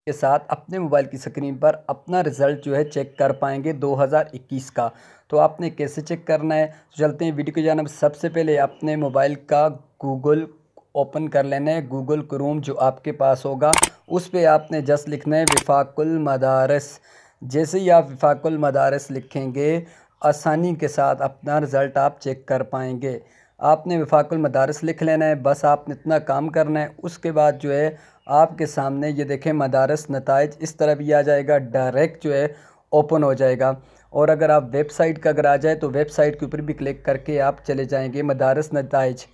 के साथ अपने मोबाइल की स्क्रीन पर अपना रिज़ल्ट जो है चेक कर पाएंगे 2021 का। तो आपने कैसे चेक करना है, तो चलते हैं वीडियो की जानिब। सबसे पहले अपने मोबाइल का गूगल ओपन कर लेना है, गूगल क्रोम जो आपके पास होगा उस पर आपने जस्ट लिखना है वफाकुल मदारस। जैसे ही आप वफाकुल मदारस लिखेंगे आसानी के साथ अपना रिज़ल्ट आप चेक कर पाएंगे। आपने वफाकुल मदारस लिख लेना है, बस आपने इतना काम करना है। उसके बाद जो है आपके सामने ये देखें मदारस नताइज इस तरह भी आ जाएगा, डायरेक्ट जो है ओपन हो जाएगा। और अगर आप वेबसाइट का अगर आ जाए तो वेबसाइट के ऊपर भी क्लिक करके आप चले जाएंगे। मदारस नताइज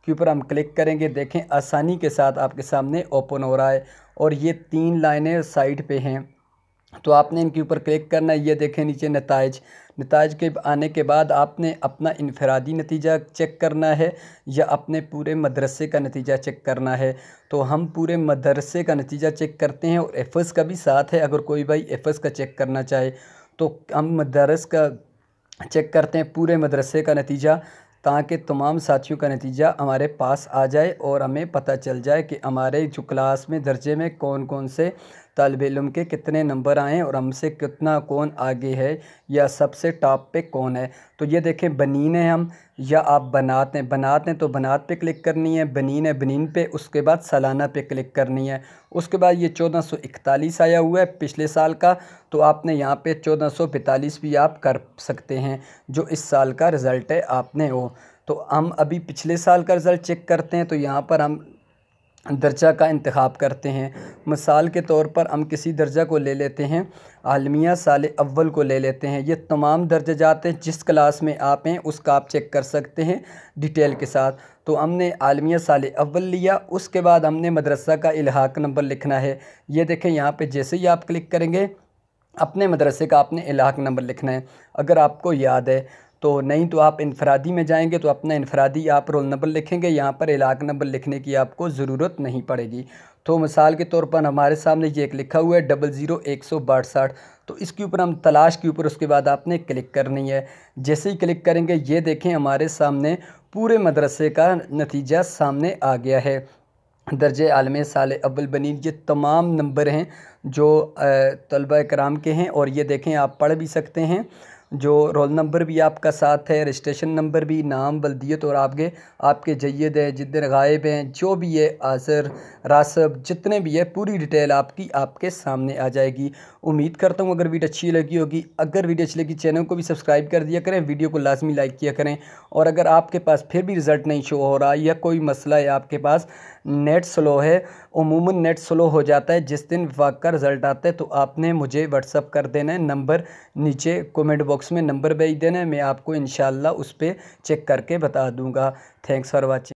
के ऊपर हम क्लिक करेंगे, देखें आसानी के साथ आपके सामने ओपन हो रहा है और ये 3 लाइनें साइड पे हैं, तो आपने इनके ऊपर क्लिक करना है। ये देखें नीचे नताइज, नताइज के आने के बाद आपने अपना इनफरादी नतीजा चेक करना है या अपने पूरे मदरसे का नतीजा चेक करना है। तो हम पूरे मदरसे का नतीजा चेक करते हैं और एफ़एस का भी साथ है। अगर कोई भाई एफ़एस का चेक करना चाहे तो हम मदरस का चेक करते हैं, पूरे मदरसे का नतीजा, ताकि तमाम साथियों का नतीजा हमारे पास आ जाए और हमें पता चल जाए कि हमारे जो क्लास में दर्जे में कौन कौन से तालिब इल्म के कितने नंबर आए और हमसे कितना कौन आगे है या सबसे टॉप पे कौन है। तो ये देखें बनीन है हम या आप बनात हैं, बनात हैं तो बनात पे क्लिक करनी है, बनीन है बनीन पे, उसके बाद सालाना पे क्लिक करनी है। उसके बाद ये 1441 आया हुआ है पिछले साल का, तो आपने यहाँ पे 1442 भी आप कर सकते हैं जो इस साल का रिज़ल्ट है आपने हो। तो हम अभी पिछले साल का रिज़ल्ट चेक करते हैं, तो यहाँ पर हम दर्जा का इंतखाब करते हैं। मिसाल के तौर पर हम किसी दर्जा को ले लेते हैं, आलमिया साल अव्वल को ले लेते हैं। ये तमाम दर्जे जाते हैं, जिस क्लास में आप हैं उसका आप चेक कर सकते हैं डिटेल के साथ। तो हमने आलमिया साल अव्वल लिया, उसके बाद हमने मदरसा का इल्हाक नंबर लिखना है। ये देखें यहाँ पे जैसे ही आप क्लिक करेंगे अपने मदरसे का आपने इल्हाक नंबर लिखना है, अगर आपको याद है तो। नहीं तो आप इनफरादी में जाएंगे तो अपना इनफरादी आप रोल नंबर लिखेंगे, यहाँ पर इलाका नंबर लिखने की आपको ज़रूरत नहीं पड़ेगी। तो मिसाल के तौर पर हमारे सामने ये एक लिखा हुआ है 00162, तो इसके ऊपर हम तलाश के ऊपर उसके बाद आपने क्लिक करनी है। जैसे ही क्लिक करेंगे ये देखें हमारे सामने पूरे मदरसे का नतीजा सामने आ गया है। दर्जे आलम साल अव्वल बनीन ये तमाम नंबर हैं जो तलबा कराम के हैं, और ये देखें आप पढ़ भी सकते हैं। जो रोल नंबर भी आपका साथ है, रजिस्ट्रेशन नंबर भी, नाम, बल्दियत और आपके जय्यद है, जितने गायब हैं, जो भी है, आसर, रासब, जितने भी है, पूरी डिटेल आपकी आपके सामने आ जाएगी। उम्मीद करता हूँ अगर वीडियो अच्छी लगी होगी। अगर वीडियो अच्छी लगी चैनल को भी सब्सक्राइब कर दिया करें, वीडियो को लाजमी लाइक किया करें। और अगर आपके पास फिर भी रिज़ल्ट नहीं शो हो रहा या कोई मसला है, आपके पास नेट स्लो है, उमूमन नेट स्लो हो जाता है जिस दिन वफाक का रिज़ल्ट आता है, तो आपने मुझे व्हाट्सअप कर देना है। नंबर नीचे कमेंट बॉक्स में नंबर भेज देना है, मैं आपको इंशाल्लाह उस पर चेक करके बता दूंगा। Thanks for watching.